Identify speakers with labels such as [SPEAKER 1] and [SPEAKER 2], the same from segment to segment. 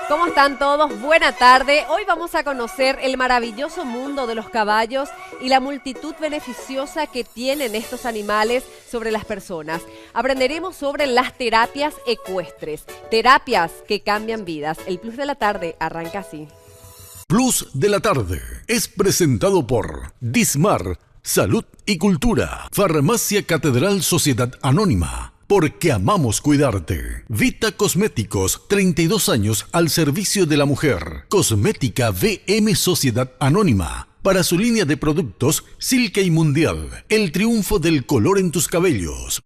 [SPEAKER 1] ¿Cómo están todos? Buena tarde. Hoy vamos a conocer el maravilloso mundo de los caballos y la multitud beneficiosa que tienen estos animales sobre las personas. Aprenderemos sobre las terapias ecuestres, terapias que cambian vidas. El Plus de la Tarde arranca así.
[SPEAKER 2] Plus de la Tarde es presentado por Dismar, Salud y Cultura, Farmacia Catedral Sociedad Anónima. Porque amamos cuidarte. Vita Cosméticos, 32 años al servicio de la mujer. Cosmética VM Sociedad Anónima. Para su línea de productos, Silke Mundial. El triunfo del color en tus cabellos.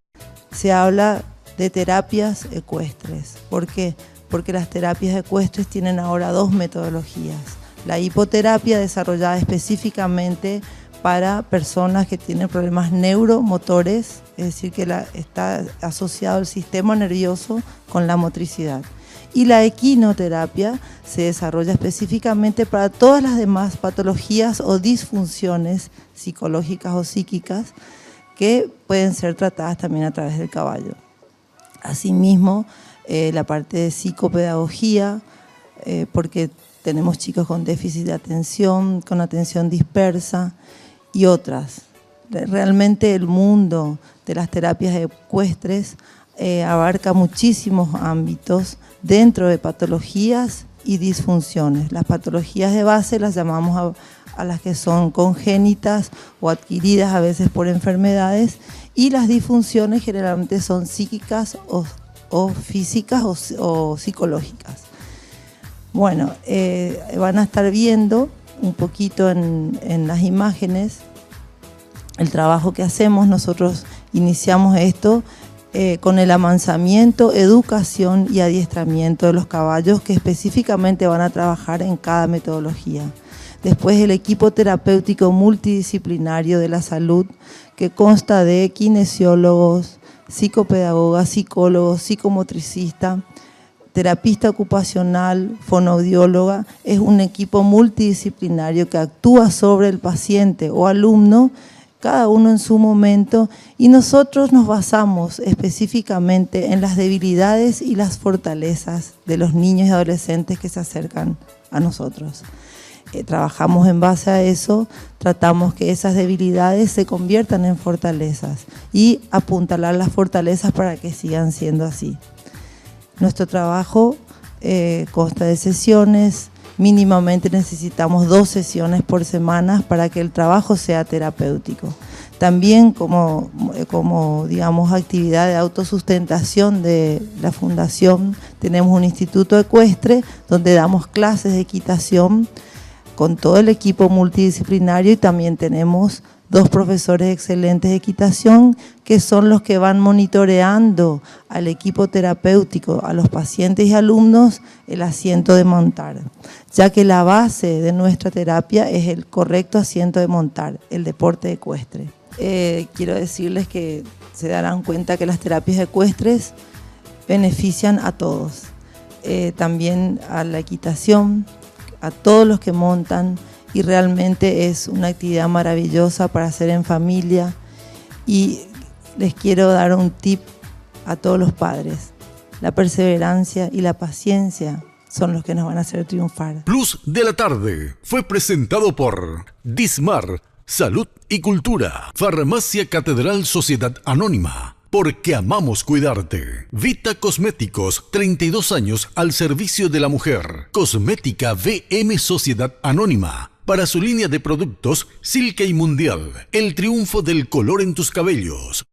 [SPEAKER 3] Se habla de terapias ecuestres. ¿Por qué? Porque las terapias ecuestres tienen ahora dos metodologías. La hipoterapia, desarrollada específicamente para personas que tienen problemas neuromotores, es decir, que está asociado el sistema nervioso con la motricidad. Y la equinoterapia se desarrolla específicamente para todas las demás patologías o disfunciones psicológicas o psíquicas que pueden ser tratadas también a través del caballo. Asimismo, la parte de psicopedagogía, porque tenemos chicos con déficit de atención, con atención dispersa, y otras. Realmente el mundo de las terapias ecuestres abarca muchísimos ámbitos dentro de patologías y disfunciones. Las patologías de base las llamamos a las que son congénitas o adquiridas a veces por enfermedades, y las disfunciones generalmente son psíquicas o físicas o psicológicas. Bueno, van a estar viendo un poquito en las imágenes el trabajo que hacemos. Nosotros iniciamos esto con el amansamiento, educación y adiestramiento de los caballos, que específicamente van a trabajar en cada metodología. Después el equipo terapéutico multidisciplinario de la salud, que consta de kinesiólogos, psicopedagogas, psicólogos, psicomotricistas, terapista ocupacional, fonoaudióloga. Es un equipo multidisciplinario que actúa sobre el paciente o alumno, cada uno en su momento, y nosotros nos basamos específicamente en las debilidades y las fortalezas de los niños y adolescentes que se acercan a nosotros. Trabajamos en base a eso, tratamos que esas debilidades se conviertan en fortalezas y apuntalar las fortalezas para que sigan siendo así. Nuestro trabajo consta de sesiones. Mínimamente necesitamos 2 sesiones por semana para que el trabajo sea terapéutico. También como digamos, actividad de autosustentación de la fundación, tenemos un instituto ecuestre donde damos clases de equitación con todo el equipo multidisciplinario, y también tenemos 2 profesores excelentes de equitación que son los que van monitoreando al equipo terapéutico, a los pacientes y alumnos, el asiento de montar, ya que la base de nuestra terapia es el correcto asiento de montar, el deporte ecuestre. Quiero decirles que se darán cuenta que las terapias ecuestres benefician a todos, también a la equitación, a todos los que montan, y realmente es una actividad maravillosa para hacer en familia. Y les quiero dar un tip a todos los padres: la perseverancia y la paciencia son los que nos van a hacer triunfar.
[SPEAKER 2] Plus de la Tarde fue presentado por Dismar, Salud y Cultura, Farmacia Catedral Sociedad Anónima. Porque amamos cuidarte. Vita Cosméticos, 32 años al servicio de la mujer. Cosmética VM Sociedad Anónima. Para su línea de productos, Silke Mundial. El triunfo del color en tus cabellos.